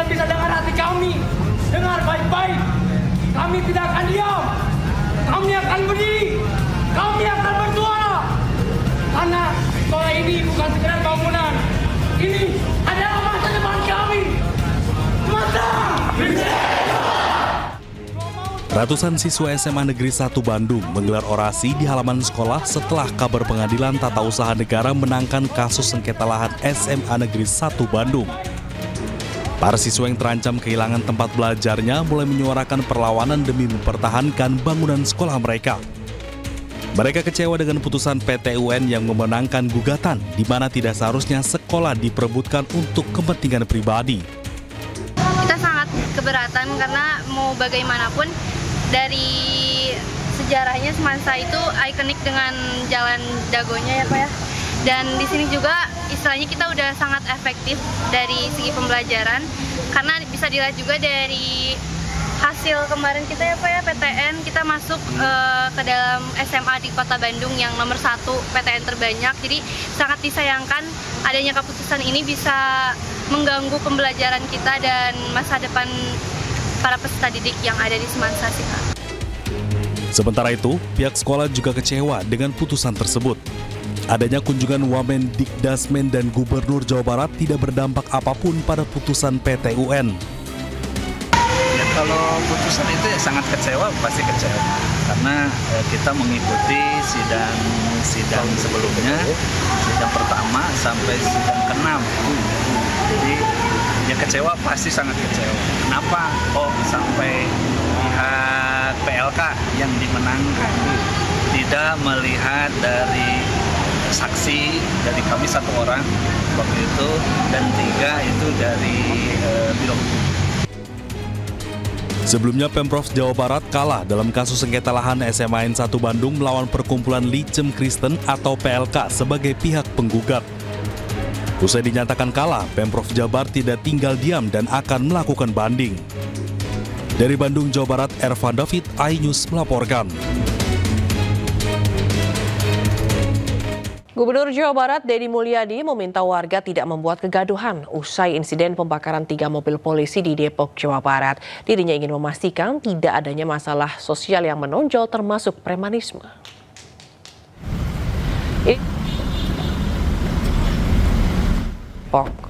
bisa dengar hati kami. Dengar baik-baik. Kami tidak akan diam. Kami akan berdiri. Kami akan bersuara. Karena sekolah ini bukan sekedar bangunan. Ini adalah masa depan kami. Masa! Ratusan siswa SMA Negeri 1 Bandung menggelar orasi di halaman sekolah setelah kabar pengadilan tata usaha negara menangkan kasus sengketa lahan SMA Negeri 1 Bandung. Para siswa yang terancam kehilangan tempat belajarnya mulai menyuarakan perlawanan demi mempertahankan bangunan sekolah mereka. Mereka kecewa dengan putusan PT UN yang memenangkan gugatan di mana tidak seharusnya sekolah diperebutkan untuk kepentingan pribadi. Kita sangat keberatan karena mau bagaimanapun dari sejarahnya Semansa itu ikonik dengan jalan Dagonya ya Pak ya. Dan di sini juga istilahnya kita udah sangat efektif dari segi pembelajaran karena bisa dilihat juga dari hasil kemarin kita ya Pak ya, PTN kita masuk ke dalam SMA di Kota Bandung yang nomor 1 PTN terbanyak. Jadi sangat disayangkan adanya keputusan ini bisa mengganggu pembelajaran kita dan masa depan para peserta didik yang ada di Semansa sih Pak. Sementara itu, pihak sekolah juga kecewa dengan putusan tersebut. Adanya kunjungan Wamen Dikdasmen dan Gubernur Jawa Barat tidak berdampak apapun pada putusan PT UN. Ya, kalau putusan itu ya sangat kecewa, pasti kecewa. Karena kita mengikuti sidang sebelumnya, sidang pertama sampai sidang ke-6. Jadi ya kecewa, pasti sangat kecewa. Kenapa kok sampai pihak PLK yang dimenangkan tidak melihat dari saksi dari kami 1 orang waktu itu dan 3 itu dari Biro Hukum. Sebelumnya Pemprov Jawa Barat kalah dalam kasus sengketa lahan SMA N 1 Bandung melawan Perkumpulan Licem Kristen atau PLK sebagai pihak penggugat. Usai dinyatakan kalah, Pemprov Jabar tidak tinggal diam dan akan melakukan banding. Dari Bandung, Jawa Barat, Ervan David, iNews melaporkan. Gubernur Jawa Barat Deddy Mulyadi meminta warga tidak membuat kegaduhan usai insiden pembakaran 3 mobil polisi di Depok, Jawa Barat. Dirinya ingin memastikan tidak adanya masalah sosial yang menonjol termasuk premanisme.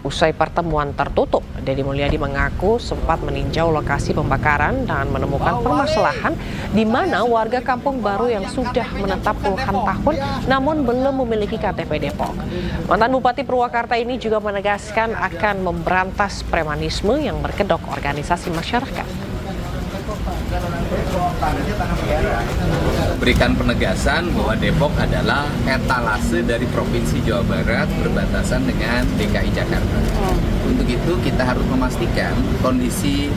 Usai pertemuan tertutup, Deddy Mulyadi mengaku sempat meninjau lokasi pembakaran dan menemukan permasalahan di mana warga Kampung Baru yang sudah menetap puluhan tahun namun belum memiliki KTP Depok. Mantan Bupati Purwakarta ini juga menegaskan akan memberantas premanisme yang berkedok organisasi masyarakat. Berikan penegasan bahwa Depok adalah etalase dari Provinsi Jawa Barat berbatasan dengan DKI Jakarta. Untuk itu kita harus memastikan kondisi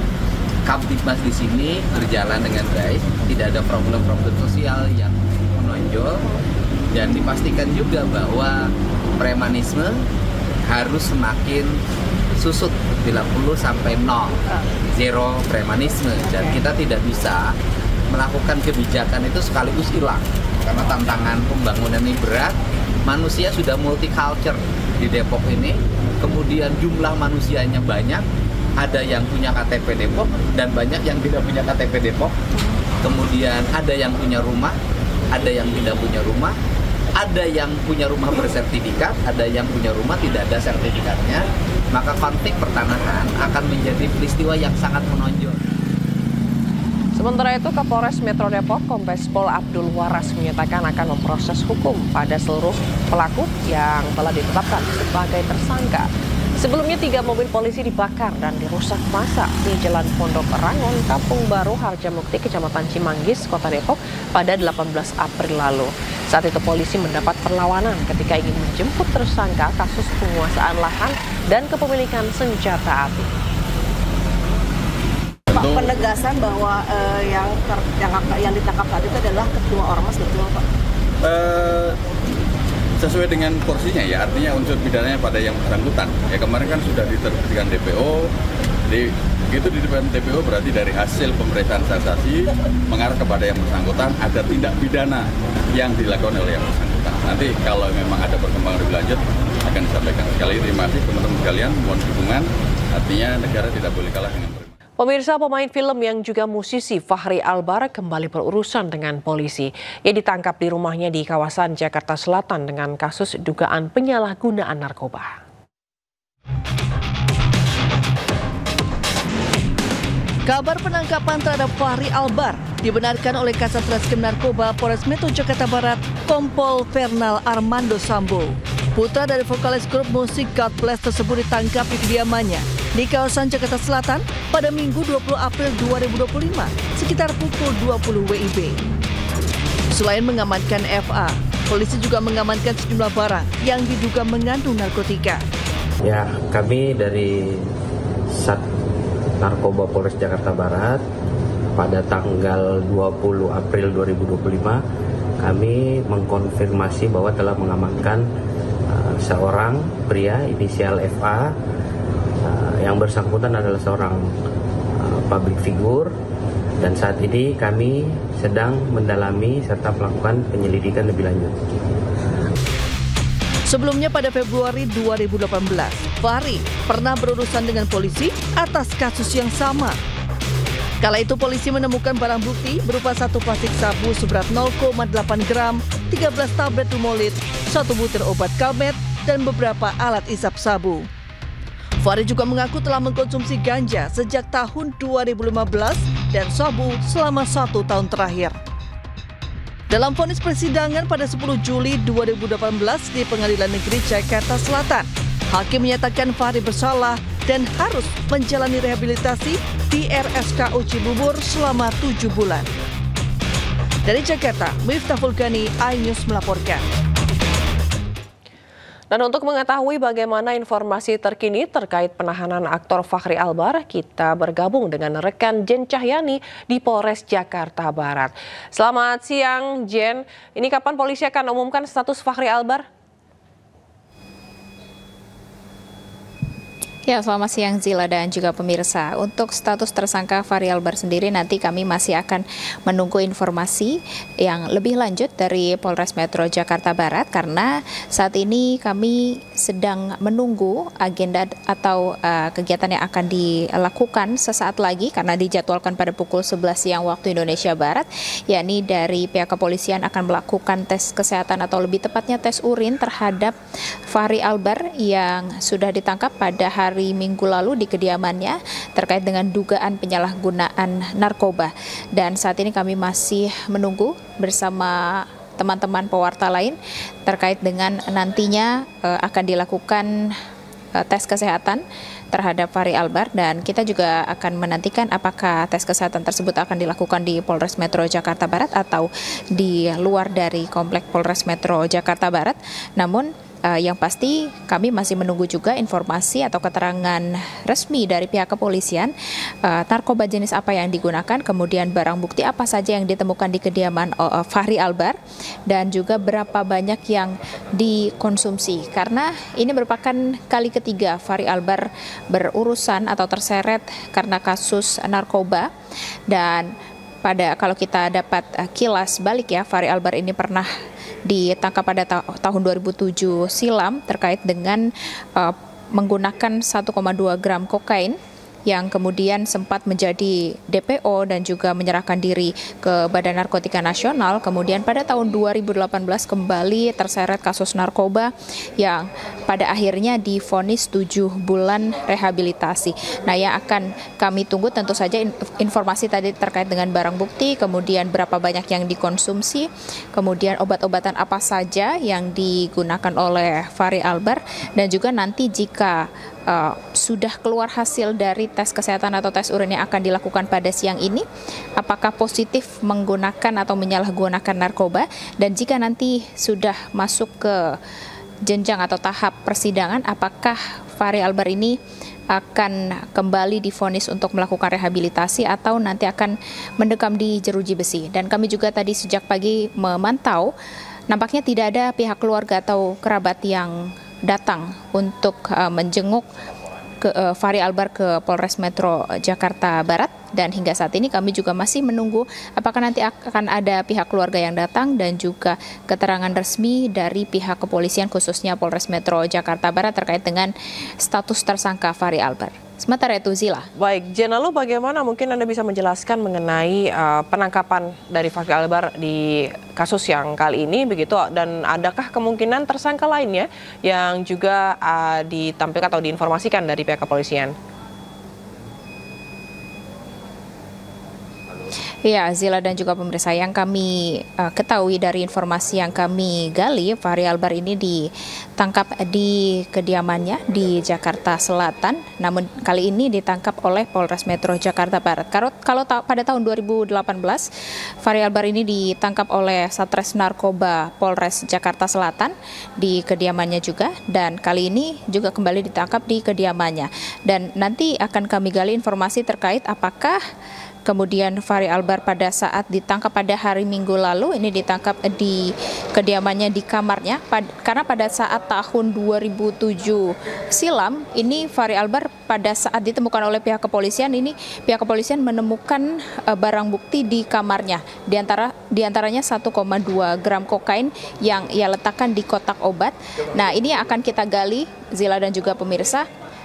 Kamtibmas di sini berjalan dengan baik, tidak ada problem-problem sosial yang menonjol, dan dipastikan juga bahwa premanisme harus semakin susut bila perlu sampai 0, zero premanisme, dan kita tidak bisa melakukan kebijakan itu sekaligus hilang karena tantangan pembangunan ini berat. Manusia sudah multicultural di Depok ini, kemudian jumlah manusianya banyak, ada yang punya KTP Depok dan banyak yang tidak punya KTP Depok, kemudian ada yang punya rumah, ada yang tidak punya rumah, ada yang punya rumah bersertifikat, ada yang punya rumah tidak ada sertifikatnya, maka konflik pertanahan akan menjadi peristiwa yang sangat menonjol. Sementara itu, Kapolres Metro Depok, Kombes Pol Abdul Waras menyatakan akan memproses hukum pada seluruh pelaku yang telah ditetapkan sebagai tersangka. Sebelumnya 3 mobil polisi dibakar dan dirusak massa di Jalan Pondok Rangon, Kampung Baru, Harjamukti, Kecamatan Cimanggis, Kota Depok pada 18 April lalu. Saat itu polisi mendapat perlawanan ketika ingin menjemput tersangka kasus penguasaan lahan dan kepemilikan senjata api. Pak, penegasan bahwa yang ditangkap saat itu adalah ketua ormas, betul Pak? Sesuai dengan porsinya ya, artinya unsur pidananya pada yang bersangkutan. Ya kemarin kan sudah diterbitkan DPO, jadi begitu di depan DPO berarti dari hasil pemeriksaan saksi mengarah kepada yang bersangkutan ada tindak pidana yang dilakukan oleh yang bersangkutan. Nanti kalau memang ada perkembangan lebih lanjut akan disampaikan. Sekali lagi terima kasih teman-teman sekalian, mohon dukungan Artinya negara tidak boleh kalah dengan preman. Pemirsa, pemain film yang juga musisi Fachri Albar kembali berurusan dengan polisi. Ia ditangkap di rumahnya di kawasan Jakarta Selatan dengan kasus dugaan penyalahgunaan narkoba. Kabar penangkapan terhadap Fachri Albar dibenarkan oleh Kasat Reskrim Narkoba Polres Metro Jakarta Barat, Kompol Fernal Armando Sambo. Putra dari vokalis grup musik God Bless tersebut ditangkap di kediamannya di kawasan Jakarta Selatan pada Minggu 20 April 2025 sekitar pukul 20 WIB. Selain mengamankan FA, polisi juga mengamankan sejumlah barang yang diduga mengandung narkotika. Ya, kami dari Sat Narkoba Polres Jakarta Barat pada tanggal 20 April 2025 kami mengkonfirmasi bahwa telah mengamankan seorang pria inisial FA yang bersangkutan adalah seorang public figure, dan saat ini kami sedang mendalami serta melakukan penyelidikan lebih lanjut. Sebelumnya pada Februari 2018, Fachri pernah berurusan dengan polisi atas kasus yang sama. Kala itu polisi menemukan barang bukti berupa satu plastik sabu seberat 0,8 gram, 13 tablet Lumolid, satu butir obat Calmet, dan beberapa alat isap sabu. Fachri juga mengaku telah mengkonsumsi ganja sejak tahun 2015 dan sabu selama 1 tahun terakhir. Dalam vonis persidangan pada 10 Juli 2018 di Pengadilan Negeri Jakarta Selatan, hakim menyatakan Fachri bersalah dan harus menjalani rehabilitasi di RSKU Cibubur selama 7 bulan. Dari Jakarta, Miftah Fulgani, iNews melaporkan. Dan untuk mengetahui bagaimana informasi terkini terkait penahanan aktor Fachri Albar, kita bergabung dengan rekan Jen Cahyani di Polres Jakarta Barat. Selamat siang, Jen. Ini kapan polisi akan umumkan status Fachri Albar? Ya, selamat siang Zila dan juga pemirsa. Untuk status tersangka Fachri Albar sendiri nanti kami masih akan menunggu informasi yang lebih lanjut dari Polres Metro Jakarta Barat karena saat ini kami sedang menunggu agenda atau kegiatan yang akan dilakukan sesaat lagi karena dijadwalkan pada pukul 11 siang waktu Indonesia Barat, yakni dari pihak kepolisian akan melakukan tes kesehatan atau lebih tepatnya tes urin terhadap Fachri Albar yang sudah ditangkap pada hari Minggu lalu di kediamannya terkait dengan dugaan penyalahgunaan narkoba. Dan saat ini kami masih menunggu bersama teman-teman pewarta lain terkait dengan nantinya akan dilakukan tes kesehatan terhadap Fachri Albar, dan kita juga akan menantikan apakah tes kesehatan tersebut akan dilakukan di Polres Metro Jakarta Barat atau di luar dari komplek Polres Metro Jakarta Barat. Namun yang pasti kami masih menunggu juga informasi atau keterangan resmi dari pihak kepolisian narkoba jenis apa yang digunakan, kemudian barang bukti apa saja yang ditemukan di kediaman Fachri Albar, dan juga berapa banyak yang dikonsumsi. Karena ini merupakan kali ketiga Fachri Albar berurusan atau terseret karena kasus narkoba. Dan kalau kita dapat kilas balik ya, Fachri Albar ini pernah ditangkap pada tahun 2007 silam terkait dengan menggunakan 1,2 gram kokain yang kemudian sempat menjadi DPO dan juga menyerahkan diri ke Badan Narkotika Nasional. Kemudian pada tahun 2018 kembali terseret kasus narkoba yang pada akhirnya divonis 7 bulan rehabilitasi. Nah, yang akan kami tunggu tentu saja informasi tadi terkait dengan barang bukti, kemudian berapa banyak yang dikonsumsi, kemudian obat-obatan apa saja yang digunakan oleh Fachri Albar, dan juga nanti jika sudah keluar hasil dari tes kesehatan atau tes urin yang akan dilakukan pada siang ini, apakah positif menggunakan atau menyalahgunakan narkoba, dan jika nanti sudah masuk ke jenjang atau tahap persidangan, apakah Fachri Albar ini akan kembali divonis untuk melakukan rehabilitasi atau nanti akan mendekam di jeruji besi. Dan kami juga tadi sejak pagi memantau, nampaknya tidak ada pihak keluarga atau kerabat yang datang untuk menjenguk Fachri Albar ke Polres Metro Jakarta Barat, dan hingga saat ini kami juga masih menunggu apakah nanti akan ada pihak keluarga yang datang dan juga keterangan resmi dari pihak kepolisian khususnya Polres Metro Jakarta Barat terkait dengan status tersangka Fachri Albar. Sementara itu Zila. Baik, Jen, lalu bagaimana mungkin Anda bisa menjelaskan mengenai penangkapan dari Fachri Albar di kasus yang kali ini begitu, dan adakah kemungkinan tersangka lainnya yang juga ditampilkan atau diinformasikan dari pihak kepolisian? Ya, Zila dan juga pemirsa, yang kami ketahui dari informasi yang kami gali, Fachri Albar ini ditangkap di kediamannya di Jakarta Selatan, namun kali ini ditangkap oleh Polres Metro Jakarta Barat. Kalau pada tahun 2018, Fachri Albar ini ditangkap oleh Satres Narkoba Polres Jakarta Selatan di kediamannya juga, dan kali ini juga kembali ditangkap di kediamannya. Dan nanti akan kami gali informasi terkait apakah kemudian Fachri Albar pada saat ditangkap pada hari Minggu lalu ini ditangkap di kediamannya di kamarnya, karena pada saat tahun 2007 silam ini Fachri Albar pada saat ditemukan oleh pihak kepolisian, ini pihak kepolisian menemukan barang bukti di kamarnya, diantaranya 1,2 gram kokain yang ia letakkan di kotak obat. Nah, ini akan kita gali, Zila dan juga pemirsa,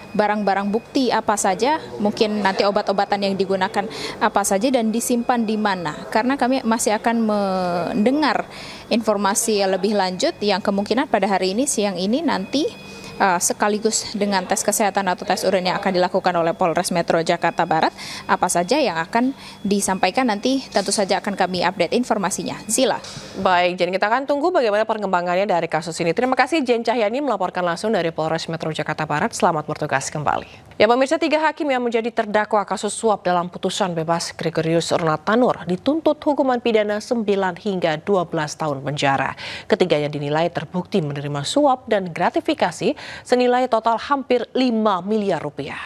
barang-barang bukti apa saja, mungkin nanti obat-obatan yang digunakan apa saja dan disimpan di mana. Karena kami masih akan mendengar informasi lebih lanjut yang kemungkinan pada hari ini, siang ini nanti sekaligus dengan tes kesehatan atau tes urin yang akan dilakukan oleh Polres Metro Jakarta Barat. Apa saja yang akan disampaikan nanti tentu saja akan kami update informasinya. Zila. Baik, jadi kita akan tunggu bagaimana perkembangannya dari kasus ini. Terima kasih Jen Cahyani melaporkan langsung dari Polres Metro Jakarta Barat. Selamat bertugas kembali. Ya pemirsa, 3 hakim yang menjadi terdakwa kasus suap dalam putusan bebas Gregorius Ornatanur dituntut hukuman pidana 9 hingga 12 tahun penjara. Ketiganya dinilai terbukti menerima suap dan gratifikasi senilai total hampir 5 miliar rupiah.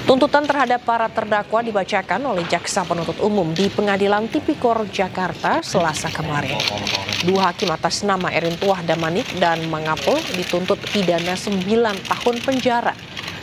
Tuntutan terhadap para terdakwa dibacakan oleh Jaksa Penuntut Umum di Pengadilan Tipikor Jakarta Selasa kemarin. 2 hakim atas nama Erin Tuah Damanik dan Mangapul dituntut pidana 9 tahun penjara.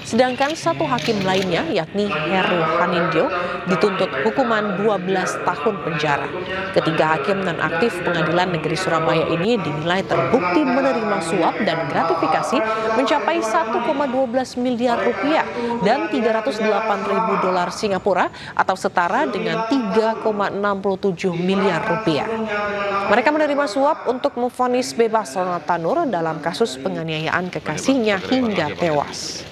Sedangkan 1 hakim lainnya, yakni Heru Hanindyo, dituntut hukuman 12 tahun penjara. Ketiga hakim non-aktif Pengadilan Negeri Surabaya ini dinilai terbukti menerima suap dan gratifikasi mencapai 1,12 miliar rupiah dan 308.000 dolar Singapura atau setara dengan 3,67 miliar rupiah. Mereka menerima suap untuk memvonis bebas Ornatanur dalam kasus penganiayaan kekasihnya hingga tewas.